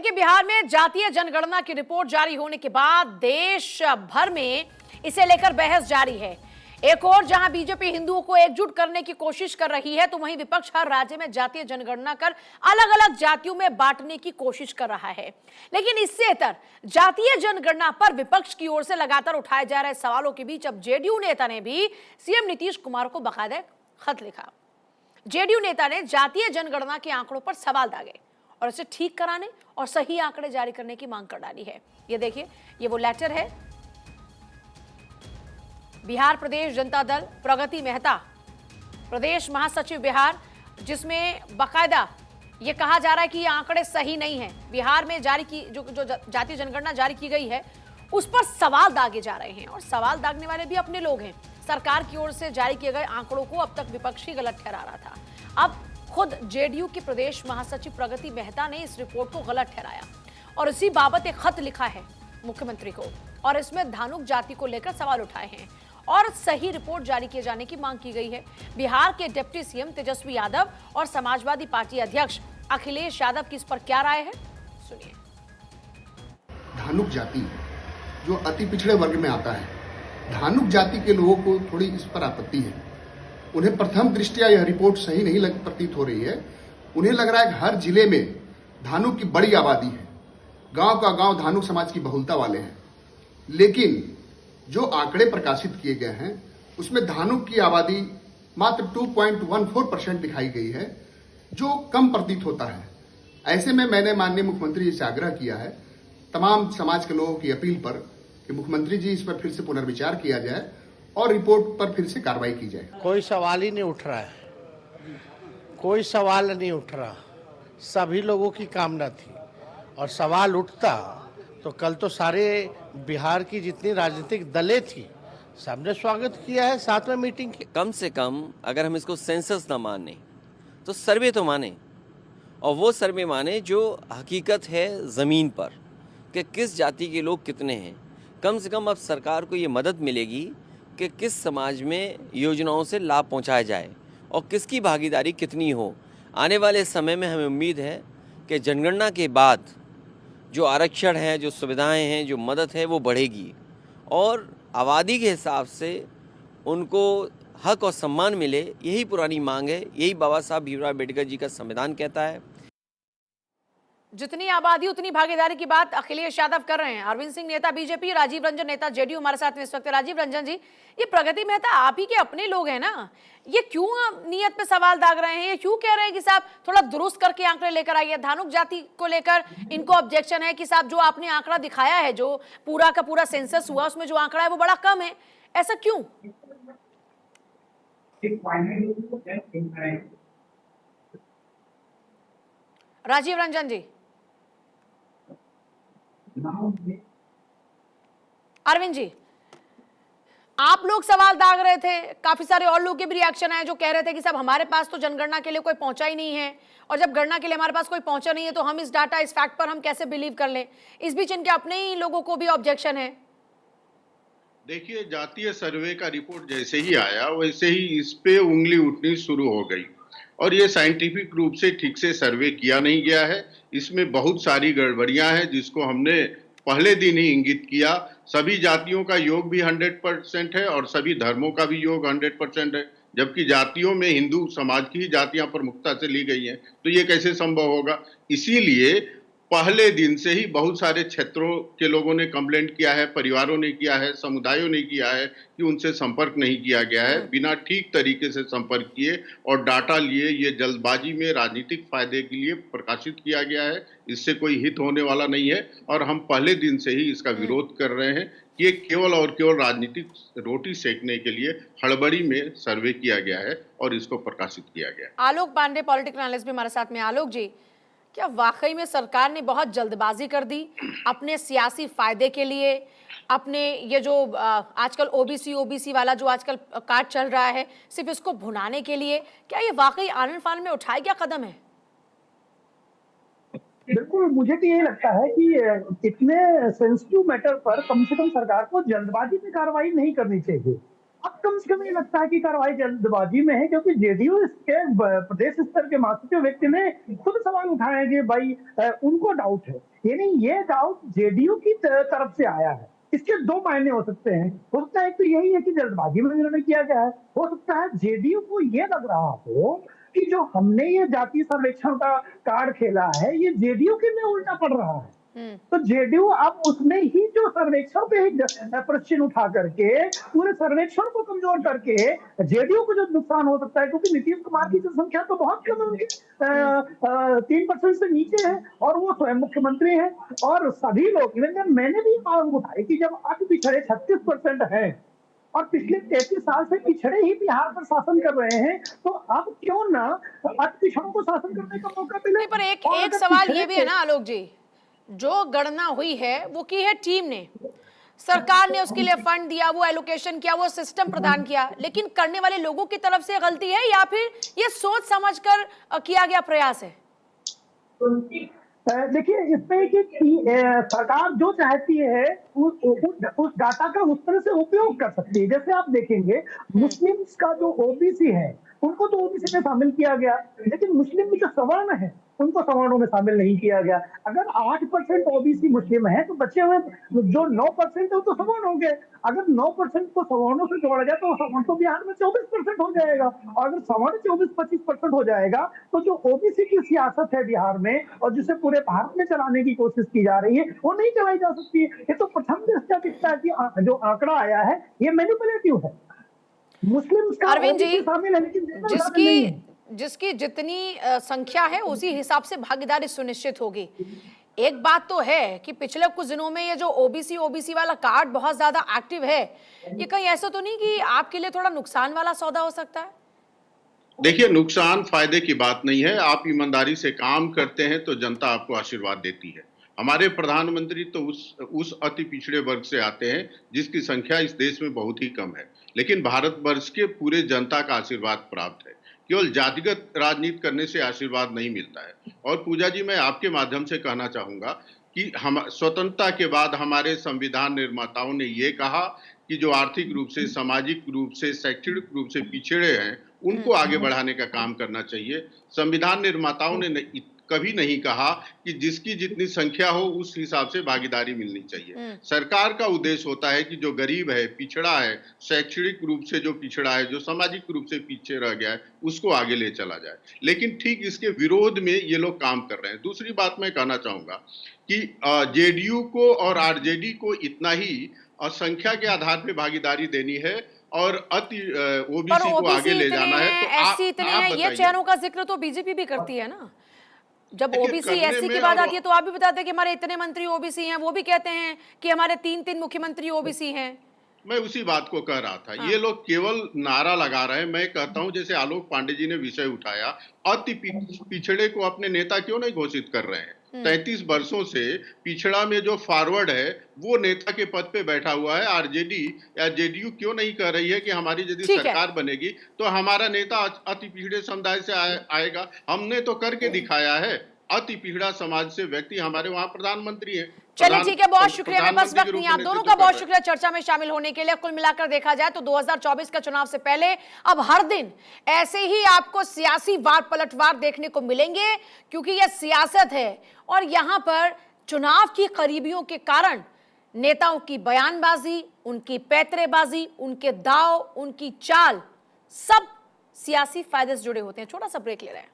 देखिए, बिहार में जातीय जनगणना की रिपोर्ट जारी होने के बाद देश भर में इसे लेकर बहस जारी है। एक और जहां बीजेपी हिंदुओं को एकजुट करने की कोशिश कर रही है, तो वहीं विपक्ष हर राज्य में जातीय जनगणना कर अलग अलग जातियों में बांटने की कोशिश कर रहा है। लेकिन इससे इतर जातीय जनगणना पर विपक्ष की ओर से लगातार उठाए जा रहे सवालों के बीच अब जेडीयू नेता ने भी सीएम नीतीश कुमार को बाकायदा खत लिखा। जेडीयू नेता ने जातीय जनगणना के आंकड़ों पर सवाल दागे और इसे ठीक कराने और सही आंकड़े जारी करने की मांग कर डाली है। ये देखिए, ये वो लेटर है। बिहार प्रदेश जनता दल प्रगति मेहता, प्रदेश महासचिव बिहार, जिसमें बाकायदा ये कहा जा रहा है कि ये आंकड़े सही नहीं हैं। बिहार में जारी की जो जातीय जनगणना जारी की गई है उस पर सवाल दागे जा रहे हैं और सवाल दागने वाले भी अपने लोग हैं। सरकार की ओर से जारी किए गए आंकड़ों को अब तक विपक्ष ही गलत ठहरा रहा था। अब खुद जेडीयू के प्रदेश महासचिव प्रगति मेहता ने इस रिपोर्ट को गलत ठहराया और इसी बाबत एक खत लिखा है मुख्यमंत्री को और इसमें धानुक जाति को लेकर सवाल उठाए हैं और सही रिपोर्ट जारी किए जाने की मांग की गई है। बिहार के डिप्टी सीएम तेजस्वी यादव और समाजवादी पार्टी अध्यक्ष अखिलेश यादव की इस पर क्या राय है, सुनिए। धानुक जाति जो अति पिछड़े वर्ग में आता है, धानुक जाति के लोगों को थोड़ी इस पर आपत्ति है। उन्हें प्रथम दृष्टया यह रिपोर्ट सही नहीं प्रतीत हो रही है। उन्हें लग रहा है कि हर जिले में धानुक की बड़ी आबादी है, गांव का गांव धानुक समाज की बहुलता वाले हैं। लेकिन जो आंकड़े प्रकाशित किए गए हैं उसमें धानुक की आबादी मात्र 2.14% दिखाई गई है, जो कम प्रतीत होता है। ऐसे में मैंने माननीय मुख्यमंत्री जी से आग्रह किया है, तमाम समाज के लोगों की अपील पर, कि मुख्यमंत्री जी इस पर फिर से पुनर्विचार किया जाए और रिपोर्ट पर फिर से कार्रवाई की जाए। कोई सवाल ही नहीं उठ रहा है, कोई सवाल नहीं उठ रहा। सभी लोगों की कामना थी और सवाल उठता तो कल तो सारे बिहार की जितनी राजनीतिक दलें थी सबने स्वागत किया है, साथ में मीटिंग की। कम से कम अगर हम इसको सेंसस ना माने तो सर्वे तो माने, और वो सर्वे माने जो हकीकत है ज़मीन पर कि किस जाति के लोग कितने हैं। कम से कम अब सरकार को ये मदद मिलेगी कि किस समाज में योजनाओं से लाभ पहुंचाया जाए और किसकी भागीदारी कितनी हो। आने वाले समय में हमें उम्मीद है कि जनगणना के बाद जो आरक्षण है, जो सुविधाएं हैं, जो मदद है, वो बढ़ेगी और आबादी के हिसाब से उनको हक और सम्मान मिले। यही पुरानी मांग है, यही बाबा साहब भीमराव अम्बेडकर जी का संविधान कहता है। जितनी आबादी उतनी भागीदारी की बात अखिलेश यादव कर रहे हैं। अरविंद सिंह नेता बीजेपी, राजीव रंजन नेता जेडीयू हमारे साथ में इस वक्त। राजीव रंजन जी, ये प्रगति मेहता आप ही के अपने लोग हैं ना, ये क्यों नियत पे सवाल दाग रहे हैं? ये क्यों कह रहे हैं कि साहब थोड़ा दुरुस्त करके आंकड़े लेकर आइए? धानुक जाति को लेकर इनको ऑब्जेक्शन है कि साहब जो आपने आंकड़ा दिखाया है, जो पूरा का पूरा सेंसस हुआ, उसमें जो आंकड़ा है वो बड़ा कम है, ऐसा क्यों? राजीव रंजन जी। अरविंद जी, आप लोग सवाल दाग रहे थे, काफी सारे और लोगों के भी रिएक्शन आए जो कह रहे थे कि साहब हमारे पास तो जनगणना के लिए कोई पहुंचा ही नहीं है, और जब गणना के लिए हमारे पास कोई पहुंचा नहीं है तो हम इस डाटा, इस फैक्ट पर हम कैसे बिलीव कर लें? इस बीच इनके अपने ही लोगों को भी ऑब्जेक्शन है। देखिए, जातीय सर्वे का रिपोर्ट जैसे ही आया वैसे ही इस पे उंगली उठनी शुरू हो गई और ये साइंटिफिक रूप से ठीक से सर्वे किया नहीं गया है। इसमें बहुत सारी गड़बड़ियां हैं जिसको हमने पहले दिन ही इंगित किया। सभी जातियों का योग भी 100% है और सभी धर्मों का भी योग 100% है, जबकि जातियों में हिंदू समाज की ही जातियां प्रमुखता से ली गई हैं, तो ये कैसे संभव होगा? इसीलिए पहले दिन से ही बहुत सारे क्षेत्रों के लोगों ने कंप्लेंट किया है, परिवारों ने किया है, समुदायों ने किया है कि उनसे संपर्क नहीं किया गया है, बिना ठीक तरीके से संपर्क किए और डाटा लिए ये जल्दबाजी में राजनीतिक फायदे के लिए प्रकाशित किया गया है। इससे कोई हित होने वाला नहीं है और हम पहले दिन से ही इसका विरोध कर रहे हैं कि ये केवल और केवल राजनीतिक रोटी सेकने के लिए हड़बड़ी में सर्वे किया गया है और इसको प्रकाशित किया गया है। आलोक पांडे, पॉलिटिकल एनालिस्ट भी हमारे साथ में। आलोक जी, क्या वाकई में सरकार ने बहुत जल्दबाजी कर दी अपने सियासी फायदे के लिए? अपने ये जो आजकल ओबीसी वाला जो आजकल कार्ड चल रहा है, सिर्फ इसको भुनाने के लिए? क्या ये वाकई आनन फानन में उठाया गया कदम है? बिल्कुल, मुझे तो यही लगता है कि इतने सेंसिटिव मैटर पर कम से कम सरकार को जल्दबाजी में कार्रवाई नहीं करनी चाहिए। अब कम से कम ये लगता है कि कार्रवाई जल्दबाजी में है, क्योंकि जेडीयू के प्रदेश स्तर के महासचिव व्यक्ति ने खुद सवाल उठाया कि भाई उनको डाउट है, यानी ये डाउट जेडीयू की तरफ से आया है। इसके दो मायने हो सकते हैं। हो सकता है एक तो यही है कि जल्दबाजी में निर्णय किया गया है, हो सकता है जेडीयू को ये लग रहा हो कि जो हमने ये जातीय सर्वेक्षण का कार्ड खेला है ये जेडीयू के लिए उल्टा पड़ रहा है। तो जेडीयू अब उसमें ही जो सर्वेक्षण पे ही प्रश्न उठा करके पूरे सर्वेक्षण को कमजोर करके जेडीयू को जो नुकसान हो सकता है, क्योंकि नीतीश कुमार की संख्या तो बहुत कम है, उनकी 3% से नीचे है और वो स्वयं मुख्यमंत्री है। और सभी लोग, मैंने भी मांग उठाई कि जब अति पिछड़े 36% है और पिछले 33 साल से पिछड़े ही बिहार पर शासन कर रहे हैं, तो अब क्यों ना अति पिछड़ों को शासन करने का मौका मिले। पर एक सवाल ये भी है ना आलोक जी, जो गणना हुई है वो की है टीम ने, सरकार ने उसके लिए फंड दिया, वो एलोकेशन किया, वो सिस्टम प्रदान किया, लेकिन करने वाले लोगों की तरफ से गलती है या फिर ये सोच समझकर किया गया प्रयास है? देखिए इसमें कि सरकार जो चाहती है उस डाटा का उस तरह से उपयोग कर सकती है। जैसे आप देखेंगे मुस्लिम्स का जो ओबीसी है उनको तो ओबीसी में शामिल किया गया, लेकिन मुस्लिम जो सवर्ण है उनको सवर्णों में शामिल नहीं किया गया। अगर 8% ओबीसी मुस्लिम है तो बचे हुए जो 9% है वो तो सवर्ण हो गए। अगर 9% को सवर्णों से जोड़ा जाए तो सवर्ण तो बिहार में 24% हो जाएगा, और अगर सवर्ण 24-25% हो जाएगा तो जो ओबीसी की सियासत है बिहार में और जिसे पूरे भारत में चलाने की कोशिश की जा रही है वो नहीं चलाई जा सकती। ये तो प्रथम दृष्टया दिखता है कि जो आंकड़ा आया है ये मैनिपुलेटिव है। मुस्लिम अरविंद जी, शामिल है लेकिन जिसकी जितनी संख्या है उसी हिसाब से भागीदारी सुनिश्चित होगी। एक बात तो है कि पिछले कुछ दिनों में ये जो ओबीसी वाला कार्ड बहुत ज्यादा एक्टिव है, ये कहीं ऐसा तो नहीं कि आपके लिए थोड़ा नुकसान वाला सौदा हो सकता है? देखिए, नुकसान फायदे की बात नहीं है। आप ईमानदारी से काम करते हैं तो जनता आपको आशीर्वाद देती है। हमारे प्रधानमंत्री तो उस अति पिछड़े वर्ग से आते हैं जिसकी संख्या इस देश में बहुत ही कम है, लेकिन भारतवर्ष के पूरे जनता का आशीर्वाद प्राप्त है। केवल जातिगत राजनीति करने से आशीर्वाद नहीं मिलता है। और पूजा जी, मैं आपके माध्यम से कहना चाहूंगा कि हम स्वतंत्रता के बाद हमारे संविधान निर्माताओं ने ये कहा कि जो आर्थिक रूप से, सामाजिक रूप से, शैक्षणिक रूप से पिछड़े हैं उनको आगे बढ़ाने का काम करना चाहिए। संविधान निर्माताओं ने कभी नहीं कहा कि जिसकी जितनी संख्या हो उस हिसाब से भागीदारी मिलनी चाहिए। सरकार का उद्देश्य होता है कि जो गरीब है, पिछड़ा है, शैक्षणिक रूप से जो पिछड़ा है, जो सामाजिक रूप से पीछे रह गया है, उसको आगे ले चला जाए। लेकिन ठीक इसके विरोध में ये लोग काम कर रहे हैं। दूसरी बात मैं कहना चाहूंगा कि जेडीयू को और आरजेडी को इतना ही संख्या के आधार पर भागीदारी देनी है और ओबीसी को आगे ले जाना है। तो आप ये चेहरों का जिक्र तो बीजेपी भी करती है ना। जब ओबीसी एससी की बात आती है तो आप भी बताते हैं कि हमारे इतने मंत्री ओबीसी हैं, वो भी कहते हैं कि हमारे 3 मुख्यमंत्री ओबीसी हैं। मैं उसी बात को कह रहा था। ये लोग केवल नारा लगा रहे हैं। मैं कहता हूं जैसे आलोक पांडे जी ने विषय उठाया, अति पिछड़े को अपने नेता क्यों नहीं घोषित कर रहे हैं? 33 वर्षों से पिछड़ा में जो फॉरवर्ड है वो नेता के पद पे बैठा हुआ है। आरजेडी या जेडीयू क्यों नहीं कह रही है कि हमारी यदि सरकार बनेगी तो हमारा नेता अति पिछड़े समुदाय से आएगा? हमने तो करके दिखाया है। अति पिछड़ा समाज से व्यक्ति हमारे वहां प्रधानमंत्री है। चलिए ठीक है, बहुत शुक्रिया। मैं बस वक्त नहीं, आप दोनों का बहुत शुक्रिया चर्चा में शामिल होने के लिए। कुल मिलाकर देखा जाए तो 2024 का चुनाव से पहले अब हर दिन ऐसे ही आपको सियासी वार पलटवार देखने को मिलेंगे, क्योंकि यह सियासत है और यहां पर चुनाव की करीबियों के कारण नेताओं की बयानबाजी, उनकी पैतरेबाजी, उनके दाव, उनकी चाल, सब सियासी फायदे से जुड़े होते हैं। छोटा सा ब्रेक ले रहे हैं।